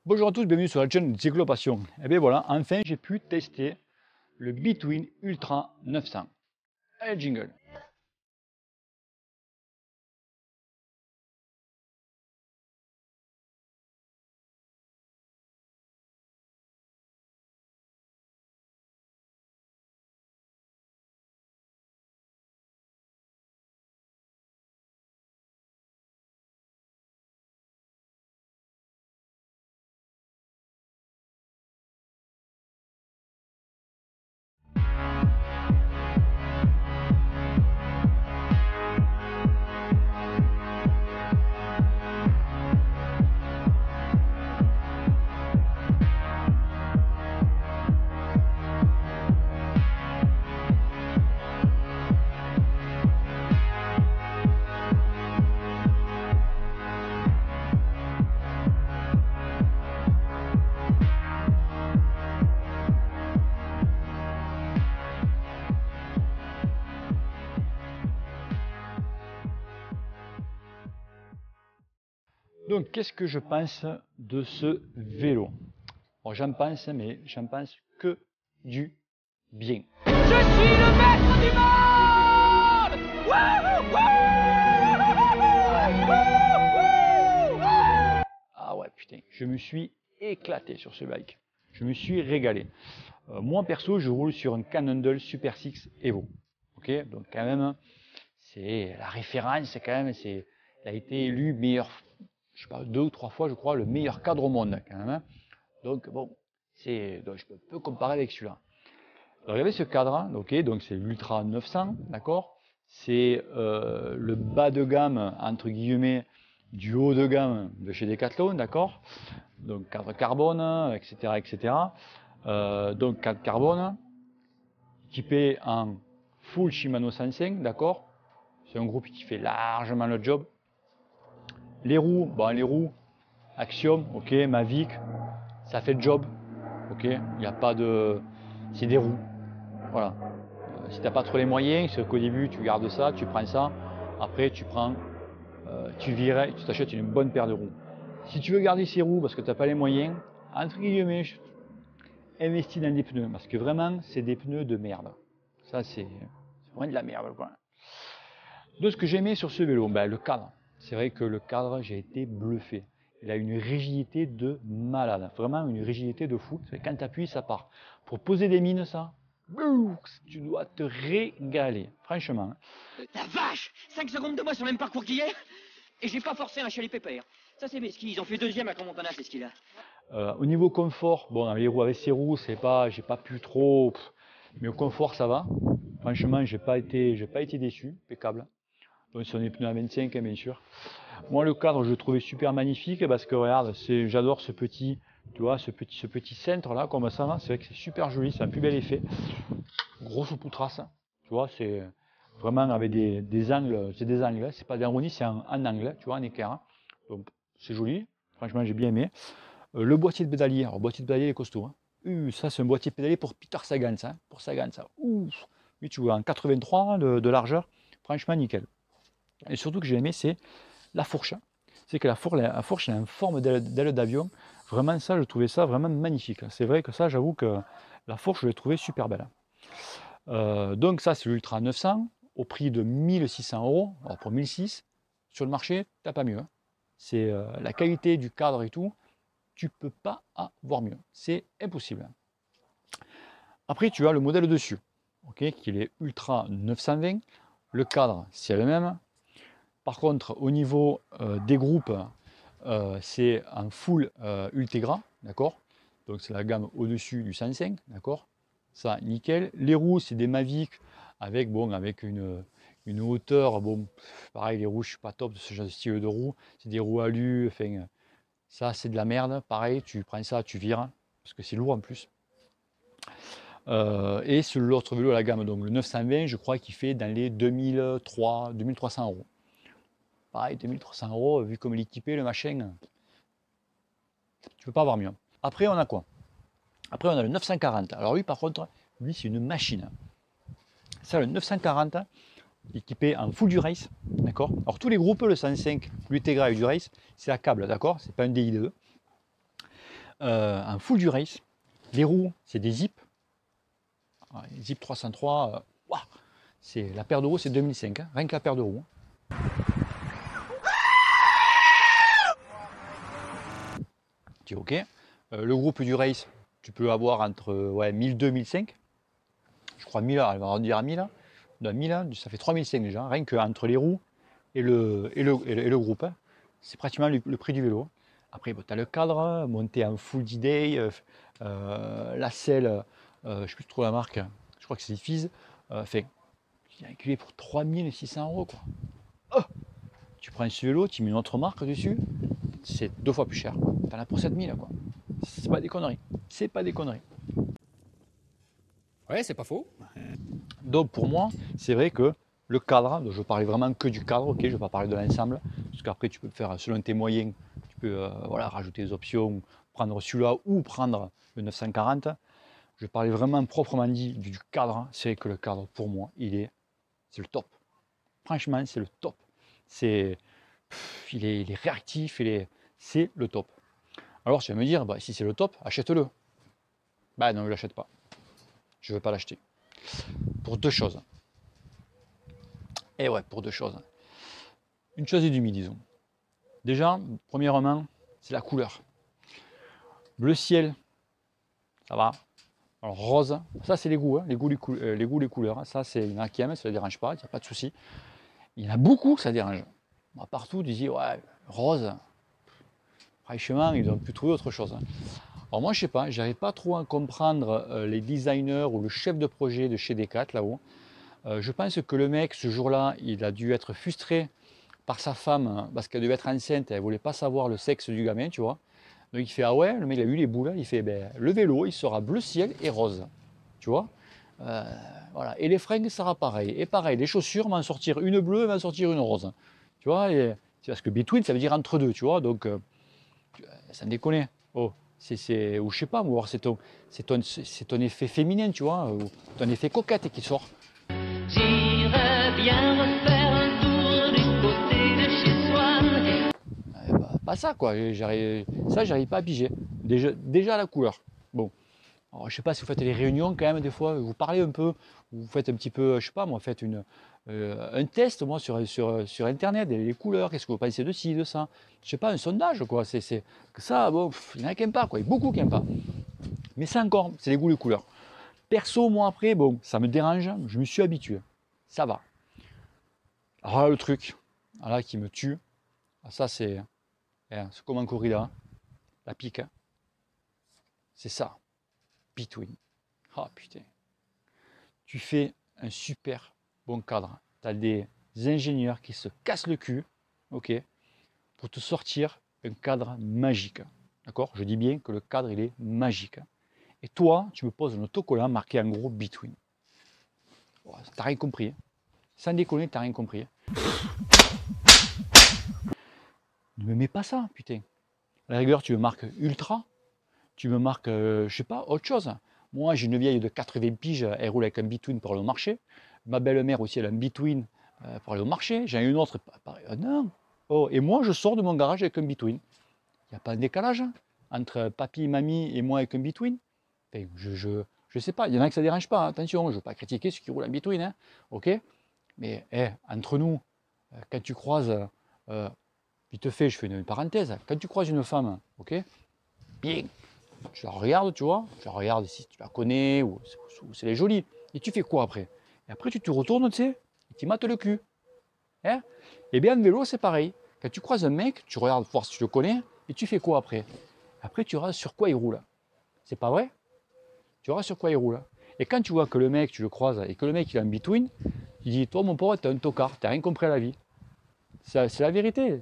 Bonjour à tous, bienvenue sur la chaîne Cyclopassion. Et bien voilà, enfin j'ai pu tester le Between Ultra 900. Allez, jingle. Donc qu'est-ce que je pense de ce vélo? Bon, j'en pense, mais j'en pense que du bien. Je suis le maître du monde. Ah ouais, putain, je me suis éclaté sur ce bike. Je me suis régalé. Moi perso, je roule sur un Cannondale Super 6 Evo. Ok, donc quand même, c'est la référence, quand même, il a été élu meilleur, je sais pas, 2 ou 3 fois, je crois, le meilleur cadre au monde, quand même. Hein. Donc bon, donc je peux comparer avec celui-là. Alors, il y avait ce cadre, ok, donc c'est l'Ultra 900, d'accord. C'est le bas de gamme, entre guillemets, du haut de gamme de chez Decathlon, d'accord. Donc cadre carbone, etc., etc. Donc cadre carbone, équipé en full Shimano 105, d'accord. C'est un groupe qui fait largement le job. Les roues, bon les roues, Axiom, ok, Mavic, ça fait le job, ok. Il n'y a pas de, c'est des roues, voilà. Si t'as pas trop les moyens, c'est qu'au début tu gardes ça, tu prends ça. Après tu prends, tu vires, tu t'achètes une bonne paire de roues. Si tu veux garder ces roues parce que t'as pas les moyens, entre guillemets, investis dans des pneus parce que vraiment c'est des pneus de merde. Ça c'est vraiment de la merde quoi. De ce que j'aimais sur ce vélo, ben, le cadre. C'est vrai que le cadre, j'ai été bluffé. Il a une rigidité de malade, vraiment une rigidité de fou. Quand tu appuies, ça part. Pour poser des mines, ça, tu dois te régaler, franchement. La vache, 5 secondes de moi sur le même parcours qu'hier. Et j'ai pas forcé un chalet pépère. Ça c'est mes skis, ils ont fait deuxième à Crans-Montana ces skis là. Au niveau confort, bon, les roues avec ces roues, c'est pas, j'ai pas pu trop, mais au confort, ça va. Franchement, j'ai pas été déçu, impeccable. Donc, sur des pneus à 25, hein, bien sûr. Moi, le cadre, je le trouvais super magnifique parce que regarde, j'adore ce petit, tu vois, ce petit centre là, comme ça. C'est vrai que c'est super joli, c'est un plus bel effet. Grosse poutrasse, tu vois, c'est vraiment avec des angles, c'est des angles, c'est pas des harmonies, c'est un angle, tu vois, un équerre. Donc, c'est joli. Franchement, j'ai bien aimé. Le boîtier de pédalier, alors, le boîtier de pédalier est costaud. Hein. Ça, c'est un boîtier de pédalier pour Peter Sagan, ça. Pour Sagan, ça. Ouf. Lui, tu vois, en 83 de largeur. Franchement, nickel. Et surtout que j'ai aimé, c'est la fourche. C'est que la fourche est en forme d'aile d'avion. Vraiment, ça, je trouvais ça vraiment magnifique. C'est vrai que ça, j'avoue que la fourche, je l'ai trouvée super belle. Donc ça, c'est l'Ultra 900 au prix de 1600 €. Alors pour 1600, sur le marché, t'as pas mieux. Hein. C'est la qualité du cadre et tout, tu peux pas avoir mieux. C'est impossible. Après, tu as le modèle dessus, ok, qui est Ultra 920. Le cadre, c'est le même. Par contre, au niveau des groupes, c'est un full Ultegra, d'accord. Donc c'est la gamme au-dessus du 105, d'accord. Ça, nickel. Les roues, c'est des Mavic avec, bon, avec une hauteur, bon, pareil, les roues, je suis pas top de ce genre de style de roues. C'est des roues alu, enfin, ça, c'est de la merde. Pareil, tu prends ça, tu vires, parce que c'est lourd en plus. Et sur l'autre vélo à la gamme, donc le 920, je crois qu'il fait dans les 2300 €. Pareil, 2300 €, vu comme il est équipé, le machin, tu peux pas avoir mieux. Après, on a quoi? Après, on a le 940. Alors lui, par contre, lui, c'est une machine. Ça, le 940, équipé en full du race, d'accord. Alors tous les groupes, le 105, l'Ultegra et du race, c'est à câble, d'accord. C'est pas un DI2. en full du race. Les roues, c'est des Zip. Zip 303, waouh, c'est la paire de roues, c'est 2005, hein, rien que la paire de roues. Tu es ok. Le groupe du race, tu peux avoir entre 1002 et 1005. Je crois 1000, elle va dire à 1000. De 1000, ça fait 3005 déjà, rien qu'entre les roues et le groupe. Hein. C'est pratiquement le prix du vélo. Après, bon, tu as le cadre, monté en full D-Day, la selle, je ne sais plus trop la marque, je crois que c'est Fizz. Enfin, il est acculé pour 3600 €. Quoi. Oh, tu prends ce vélo, tu mets une autre marque dessus, c'est 2 fois plus cher. Tu en as pour 7000 quoi. C'est pas des conneries. C'est pas des conneries. Ouais, c'est pas faux. Donc pour moi, c'est vrai que le cadre, donc je parlais vraiment que du cadre, ok, je ne vais pas parler de l'ensemble, parce qu'après tu peux faire selon tes moyens, tu peux voilà, rajouter des options, prendre celui-là ou prendre le 940. Je parlais vraiment proprement dit du cadre, c'est vrai que le cadre pour moi, c'est le top. Franchement, c'est le top. Il est réactif, c'est le top. Alors tu vas me dire, bah, si c'est le top, achète-le. Bah non, je ne l'achète pas. Je ne veux pas l'acheter. Pour deux choses. Et ouais, pour deux choses. Une chose et demie, disons. Déjà, premièrement, c'est la couleur. Bleu ciel, ça va. Alors rose, ça c'est les goûts, hein. Les couleurs. Hein. Ça, c'est, il y en a qui aiment, ça ne dérange pas, il n'y a pas de souci. Il y en a beaucoup que ça dérange. Moi, partout, tu dis, ouais, rose. Franchement, ils ont pu trouver autre chose. Hein. Alors moi, je sais pas, j'arrive pas trop à comprendre les designers ou le chef de projet de chez Decat là-haut. Je pense que le mec, ce jour-là, il a dû être frustré par sa femme hein, parce qu'elle devait être enceinte, elle voulait pas savoir le sexe du gamin, tu vois. Donc il fait ah ouais, le mec il a eu les boules, il fait ben, le vélo, il sera bleu ciel et rose, tu vois. Voilà. Et les fringues, ça sera pareil. Et pareil, les chaussures, m'en sortir une bleue, m'en sortir une rose, tu vois. Et, c'est parce que between, ça veut dire entre deux, tu vois. Donc ça me déconne. Oh. Ou je sais pas, ou c'est ton effet féminin, tu vois, ou ton effet coquette qui sort. J'irais bien refaire un tour du côté de chez Swann. Pas ça, quoi. J'arrive pas à piger. Déjà la couleur. Bon. Alors, je sais pas si vous faites les réunions quand même, des fois, vous parlez un peu, vous faites un petit peu, je sais pas, moi, faites un test, moi, sur Internet, les couleurs, qu'est-ce que vous pensez de ci, de ça. Je sais pas, un sondage, quoi. C'est que ça, bon, il y en a qui n'aiment pas, quoi. Il y a beaucoup qui n'aiment pas. Mais ça encore, c'est les goûts, les couleurs. Perso, moi, après, bon, ça me dérange, je me suis habitué. Ça va. Alors là, le truc, là, qui me tue, ça, c'est comme en corrida, la pique. Hein. C'est ça. Between. Ah putain. Tu fais un super bon cadre. Tu as des ingénieurs qui se cassent le cul, ok, pour te sortir un cadre magique. D'accord. Je dis bien que le cadre, il est magique. Et toi, tu me poses un autocollant marqué en gros Between. Oh, t'as rien compris. Hein. Sans déconner, t'as rien compris. Hein. Ne me mets pas ça, putain. À la rigueur, tu me marques Ultra. Tu me marques, je sais pas, autre chose. Moi, j'ai une vieille de 80 piges, elle roule avec un Between pour aller au marché. Ma belle-mère aussi, elle a un Between pour aller au marché. J'en ai une autre, pareil. Non. Oh, et moi, je sors de mon garage avec un Between. Il n'y a pas de décalage hein, entre papy, mamie et moi avec un Between. Enfin, je sais pas, il y en a que ça ne dérange pas. Hein. Attention, je ne veux pas critiquer ceux qui roulent en Between. Hein. Ok. Mais entre nous, quand tu croises, vite fait, je fais une parenthèse, quand tu croises une femme, ok, bien. Tu la regardes, tu vois, tu la regardes si tu la connais ou si elle est jolie. Et tu fais quoi après? Et après, tu te retournes, tu sais, et tu mates le cul. Hein? Et bien, en vélo, c'est pareil. Quand tu croises un mec, tu regardes voir si tu le connais, et tu fais quoi après? Après, tu regardes sur quoi il roule. C'est pas vrai? Tu regardes sur quoi il roule. Et quand tu vois que le mec, tu le croises, et que le mec, il a un between, tu dis, toi, mon pauvre, t'es un tocard, t'as rien compris à la vie. C'est la vérité.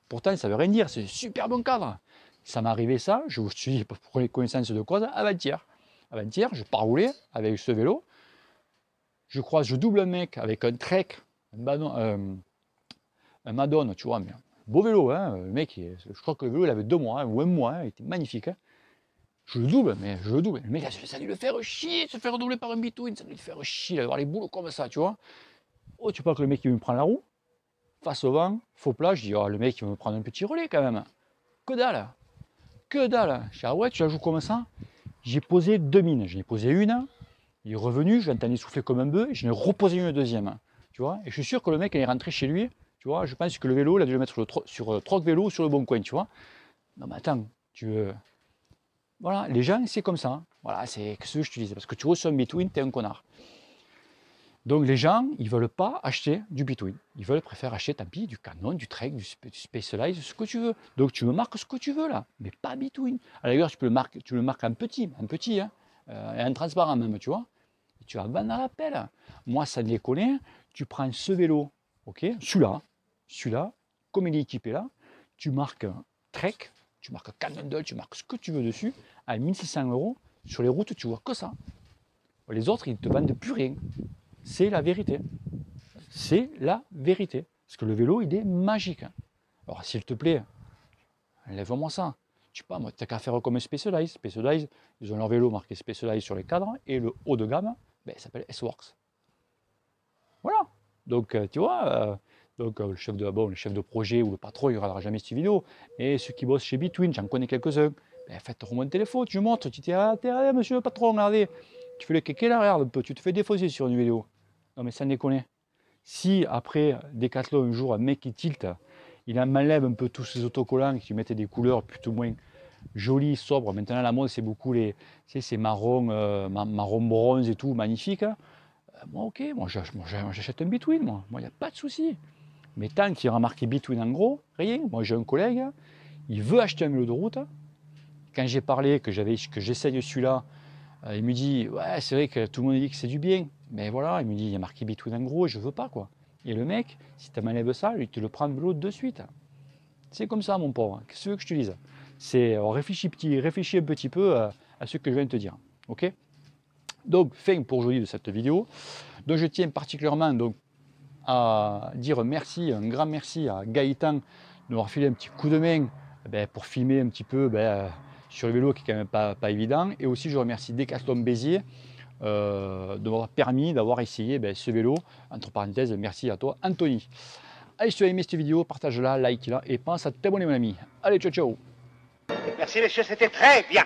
Pourtant, ça veut rien dire, c'est un super bon cadre. Ça m'est arrivé ça, je vous suis pour les connaissances de cause, avant-hier. Avant-hier, je pars rouler avec ce vélo. Je croise, je double un mec avec un Trek, un Madone, tu vois, mais un beau vélo, hein. Le mec, je crois que le vélo, il avait 2 mois, hein, ou 1 mois, hein, il était magnifique. Hein. Je le double, mais je le double. Le mec, ça a dû le faire chier, se faire doubler par un between, ça a dû le faire chier, avoir les boulots comme ça, tu vois. Oh, tu penses que le mec, il me prend la roue, face au vent, faux plat, je dis, oh, le mec, il va me prendre un petit relais quand même. Que dalle. que dalle. Je dis, ah ouais, tu la joues comme ça? J'ai posé 2 mines. J'en ai posé une, il est revenu, je l'entendais souffler comme un bœuf, et j'en ai reposé une deuxième. Tu vois, et je suis sûr que le mec, il est rentré chez lui, tu vois, je pense que le vélo, il a dû le mettre sur Troc Vélo ou sur le Bon Coin, tu vois. Non mais attends, tu veux... Voilà, les gens, c'est comme ça. Hein. Voilà, c'est ce que je te disais, parce que tu reçois un Between, t'es un connard. Donc les gens, ils ne veulent pas acheter du Between. Ils préfèrent acheter, tant pis, du Canon, du Trek, du Specialized, ce que tu veux. Donc tu me marques ce que tu veux là, mais pas Between. À la rigueur, tu le marques en petit hein, et en transparent même, tu vois. Et tu vas vendre à la pelle. Moi, ça ne les connaît. Tu prends ce vélo, ok, celui-là, comme il est équipé là, tu marques Trek, tu marques Cannondale, tu marques ce que tu veux dessus, à 1600 €. Sur les routes, tu vois que ça. Les autres, ils ne te vendent plus rien. C'est la vérité. C'est la vérité. Parce que le vélo, il est magique. Alors, s'il te plaît, enlève-moi ça. Je sais pas, moi, tu n'as qu'à faire comme Specialized. Specialized, ils ont leur vélo marqué Specialized sur les cadres, et le haut de gamme, ben, il s'appelle S-Works. Voilà. Donc, tu vois, le chef de projet ou le patron, il ne regardera jamais cette vidéo. Et ceux qui bossent chez Between, j'en connais quelques-uns, ben, faites remonter les photos, tu montres, tu dis, ah, regardez, monsieur le patron, regardez. Tu fais le kéké là, regarde un peu, tu te fais défausser sur une vidéo. Non mais ça déconne. Si après Decathlon un jour un mec qui tilte, il m'enlève un peu tous ces autocollants qui mettaient des couleurs plutôt moins jolies, sobres. Maintenant la mode c'est beaucoup ces marron, marron bronze et tout, magnifique. Moi ok, moi j'achète un Between, moi il n'y a pas de souci. Mais tant qu'il y aura marqué Between en gros, rien. Moi j'ai un collègue, il veut acheter un vélo de route. Quand j'ai parlé que j'essaye celui-là, il me dit, ouais, c'est vrai que tout le monde dit que c'est du bien. Mais voilà, il me dit, il y a marqué Between en gros et je veux pas, quoi. Et le mec, si tu m'enlèves ça, il te le prend de l'autre de suite. C'est comme ça, mon pauvre. Qu'est-ce que tu veux que je te dise? Réfléchis un petit peu à ce que je viens de te dire. Ok? Donc, fin pour aujourd'hui de cette vidéo. Donc, je tiens particulièrement donc, à dire merci, un grand merci à Gaëtan de m'avoir filé un petit coup de main pour filmer un petit peu sur le vélo qui est quand même pas évident. Et aussi, je remercie Decathlon Béziers de m'avoir permis d'avoir essayé ce vélo. Entre parenthèses, merci à toi, Anthony. Allez, si tu as aimé cette vidéo, partage-la, like-la et pense à t'abonner, mon ami. Allez, ciao, ciao. Merci, messieurs, c'était très bien.